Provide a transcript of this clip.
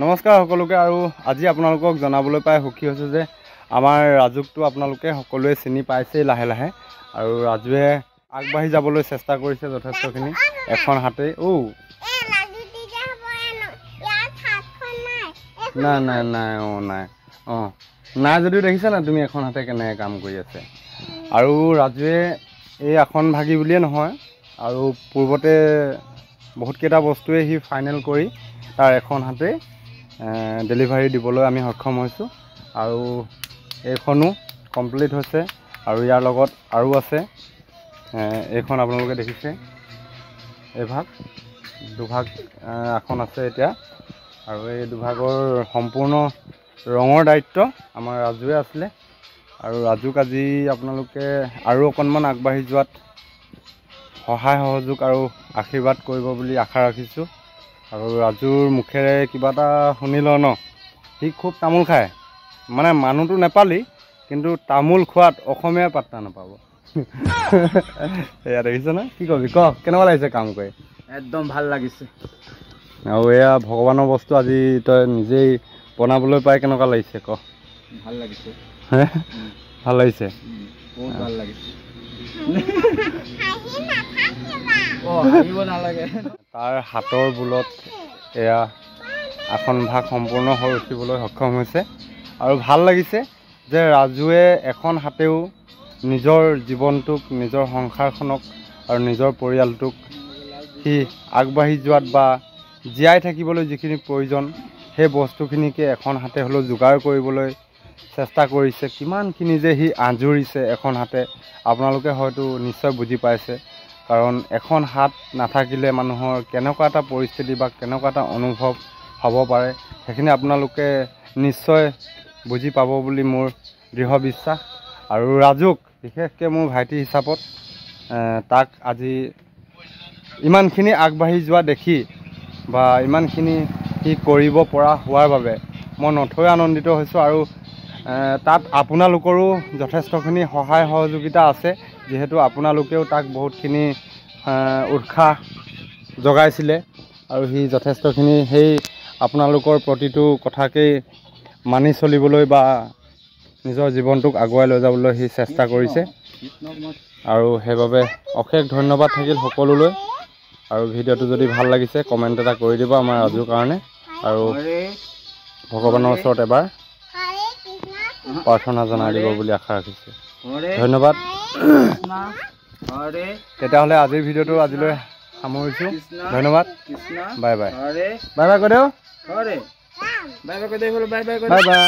নমস্কাৰ সকলোকে। আৰু আজি আপোনালোকক জনাবলৈ পাই সুখী হৈছোঁ যে আমাৰ ৰাজুকটো আপোনালোকে সকলোৱে চিনি পাইছেই লাহে লাহে। আৰু ৰাজুৱে আগবাঢ়ি যাবলৈ চেষ্টা কৰিছে যথেষ্টখিনি এখন হাতেই। নাই নাই নাই নাই নাই যদিও দেখিছা না তুমি এখন হাতে কেনেকৈ কাম কৰি আছে। আৰু ৰাজুৱে এই আসন ভাগি বুলিয়ে নহয়, আৰু পূৰ্বতে বহুতকেইটা বস্তুৱে সি ফাইনেল কৰি তাৰ এখন হাতে ডেলিভাৰী দিবলৈ আমি সক্ষম হৈছোঁ। আৰু এইখনো কমপ্লিট হৈছে। আৰু ইয়াৰ লগত আৰু আছে, এইখন আপোনালোকে দেখিছে, দুভাগ আসন আছে এতিয়া। আৰু এই দুভাগৰ সম্পূৰ্ণ ৰঙৰ দায়িত্ব আমাৰ ৰাজুৱে আছিলে। আৰু ৰাজুক আজি আপোনালোকে আৰু অকণমান আগবাঢ়ি যোৱাত সহায় সহযোগ আৰু আশীৰ্বাদ কৰিব বুলি আশা ৰাখিছোঁ। আৰু ৰাজুৰ মুখেৰে কিবা এটা শুনি ল ন, সি খুব তামোল খায়, মানে মানুহটো নেপালী কিন্তু তামোল খোৱাত অসমীয়া পাত্তা নাপাব। এয়া দেখিছ না, কি কবি ক, কেনেকুৱা লাগিছে কাম কৰি? একদম ভাল লাগিছে। আৰু এয়া ভগৱানৰ বস্তু আজি তই নিজেই বনাবলৈ পাই কেনেকুৱা লাগিছে ক? ভাল লাগিছে। ভাল লাগিছে, বহুত ভাল লাগিছে। তাৰ হাতৰ বোলত এয়া আসন ভাগ সম্পূৰ্ণ হৈ উঠিবলৈ সক্ষম হৈছে। আৰু ভাল লাগিছে যে ৰাজুৱে এখন হাতেও নিজৰ জীৱনটোক, নিজৰ সংসাৰখনক আৰু নিজৰ পৰিয়ালটোক সি আগবাঢ়ি যোৱাত বা জীয়াই থাকিবলৈ যিখিনি প্ৰয়োজন সেই বস্তুখিনিকে এখন হাতে হ'লেও যোগাৰ কৰিবলৈ চেষ্টা কৰিছে। কিমানখিনি যে সি আঁজুৰিছে এখন হাতে, আপোনালোকে হয়তো নিশ্চয় বুজি পাইছে। কাৰণ এখন হাত নাথাকিলে মানুহৰ কেনেকুৱা এটা পৰিস্থিতি বা কেনেকুৱা এটা অনুভৱ হ'ব পাৰে, সেইখিনি আপোনালোকে নিশ্চয় বুজি পাব বুলি মোৰ দৃঢ় বিশ্বাস। আৰু ৰাজুক বিশেষকৈ মোৰ ভাইটি হিচাপত তাক আজি ইমানখিনি আগবাঢ়ি যোৱা দেখি বা ইমানখিনি সি কৰিব পৰা হোৱাৰ বাবে মই নথৈ আনন্দিত হৈছোঁ। আৰু তাত আপোনালোকৰো যথেষ্টখিনি সহায় সহযোগিতা আছে, যিহেতু আপোনালোকেও তাক বহুতখিনি উৎসাহ জগাইছিলে। আৰু সি যথেষ্টখিনি সেই আপোনালোকৰ প্ৰতিটো কথাকেই মানি চলিবলৈ বা নিজৰ জীৱনটোক আগুৱাই লৈ যাবলৈ সি চেষ্টা কৰিছে। আৰু সেইবাবে অশেষ ধন্যবাদ থাকিল সকলোলৈ। আৰু ভিডিঅ'টো যদি ভাল লাগিছে কমেণ্ট এটা কৰি দিব আমাৰ ৰাজুৰ কাৰণে। আৰু ভগৱানৰ ওচৰত এবাৰ প্ৰাৰ্থনা জনাই দিব বুলি আশা ৰাখিছোঁ। ধন্যবাদ। তেতিয়াহ'লে আজিৰ ভিডিঅ'টো আজিলৈ সামৰিছোঁ। ধন্যবাদ। Bye bye. বাই বাই কৈ দিওঁ। Bye bye.